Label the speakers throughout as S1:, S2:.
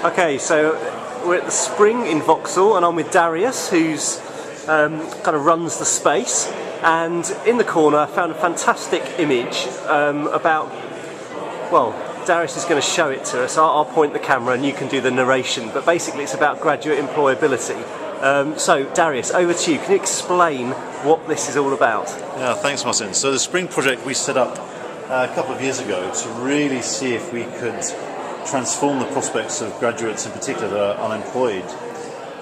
S1: Okay, so we're at the Spring in Vauxhall, and I'm with Darius, who's kind of runs the space. And in the corner, I found a fantastic image about, well, Darius is going to show it to us. I'll point the camera and you can do the narration. But basically, it's about graduate employability. So, Darius, over to you. Can you explain what this is all about?
S2: Yeah, thanks, Martin. So the Spring project we set up a couple of years ago to really see if we could transform the prospects of graduates in particular that are unemployed.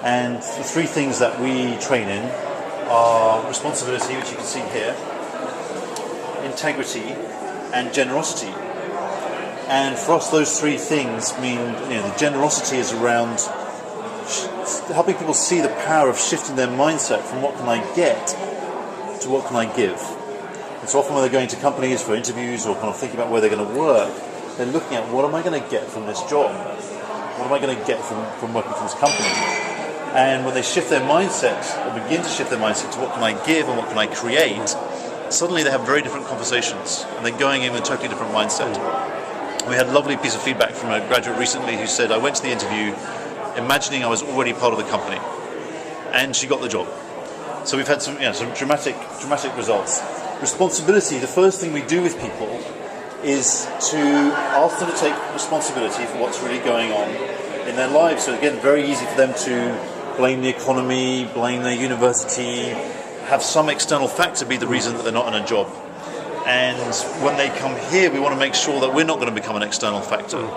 S2: And the three things that we train in are responsibility, which you can see here, integrity, and generosity. And for us, those three things mean, the generosity is around helping people see the power of shifting their mindset from what can I get to what can I give. And so often when they're going to companies for interviews or kind of thinking about where they're going to work, they're looking at what am I going to get from this job? What am I going to get from working for this company? And when they shift their mindset, or begin to shift their mindset to what can I give and what can I create, suddenly they have very different conversations and they're going in with a totally different mindset. We had a lovely piece of feedback from a graduate recently who said, I went to the interview imagining I was already part of the company, and she got the job. So we've had some dramatic results. Responsibility, the first thing we do with people is to ask them to take responsibility for what's really going on in their lives. So again, very easy for them to blame the economy, blame their university, have some external factor be the reason that they're not in a job. And when they come here, we want to make sure that we're not going to become an external factor.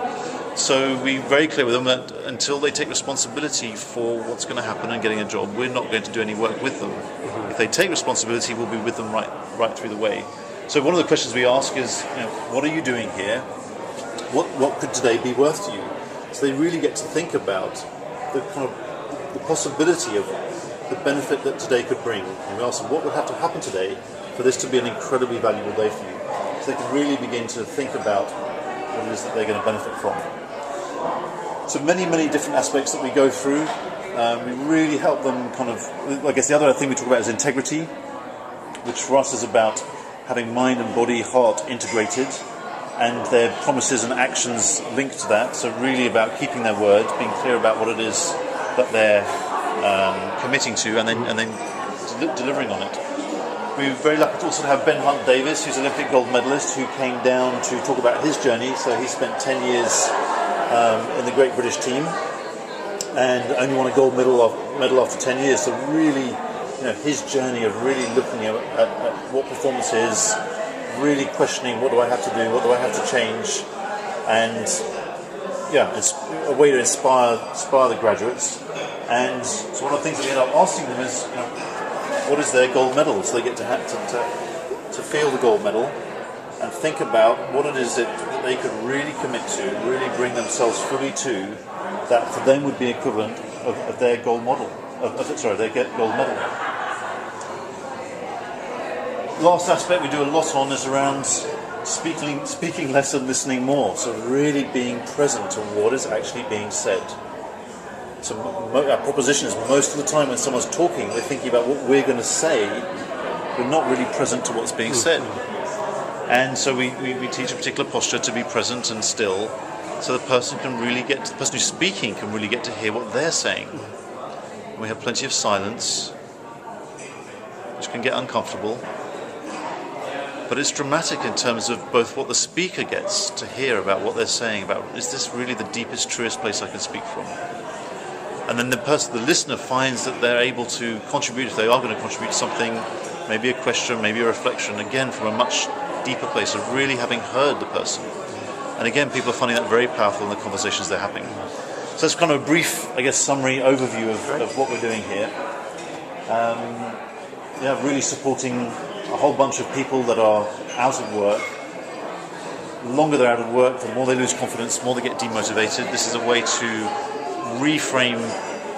S2: So we're very clear with them that until they take responsibility for what's going to happen in getting a job, we're not going to do any work with them. If they take responsibility, we'll be with them right through the way. So one of the questions we ask is, what are you doing here? What could today be worth to you? So they really get to think about the possibility of the benefit that today could bring. And we ask them, what would have to happen today for this to be an incredibly valuable day for you? So they can really begin to think about what it is that they're going to benefit from. So many different aspects that we go through. We really help them I guess the other thing we talk about is integrity, which for us is about having mind and body, heart integrated, and their promises and actions linked to that. So really about keeping their word, being clear about what it is that they're committing to, and then delivering on it. We're very lucky to also have Ben Hunt Davis, who's an Olympic gold medalist, who came down to talk about his journey. So he spent 10 years in the Great British team and only won a gold medal after 10 years. So really, his journey of really looking at what performance is, really questioning what do I have to do, what do I have to change, and it's a way to inspire the graduates. And so one of the things that we end up asking them is, what is their gold medal? So they get to feel the gold medal and think about what it is that they could really commit to, really bring themselves fully to, that for them would be equivalent of their gold model. Their gold medal. Last aspect we do a lot on is around speaking less and listening more. So really being present to what is actually being said. So our proposition is most of the time when someone's talking, we're thinking about what we're going to say. We're not really present to what's being said. And so we teach a particular posture to be present and still, so the person who's speaking can really get to hear what they're saying. We have plenty of silence, which can get uncomfortable. But it's dramatic in terms of both what the speaker gets to hear about what they're saying, about is this really the deepest, truest place I can speak from? And then the listener finds that they're able to contribute, if they are going to contribute to something, maybe a question, maybe a reflection, again from a much deeper place of really having heard the person. And again, people are finding that very powerful in the conversations they're having. So that's kind of a brief, summary overview of what we're doing here. Really supporting a whole bunch of people that are out of work. The longer they're out of work, the more they lose confidence, the more they get demotivated. This is a way to reframe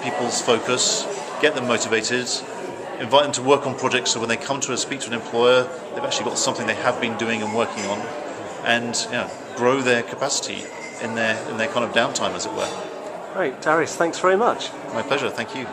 S2: people's focus, get them motivated, invite them to work on projects so when they come to speak to an employer, they've actually got something they have been doing and working on, and grow their capacity in their kind of downtime, as it were.
S1: Great, Darius, thanks very much.
S2: My pleasure, thank you.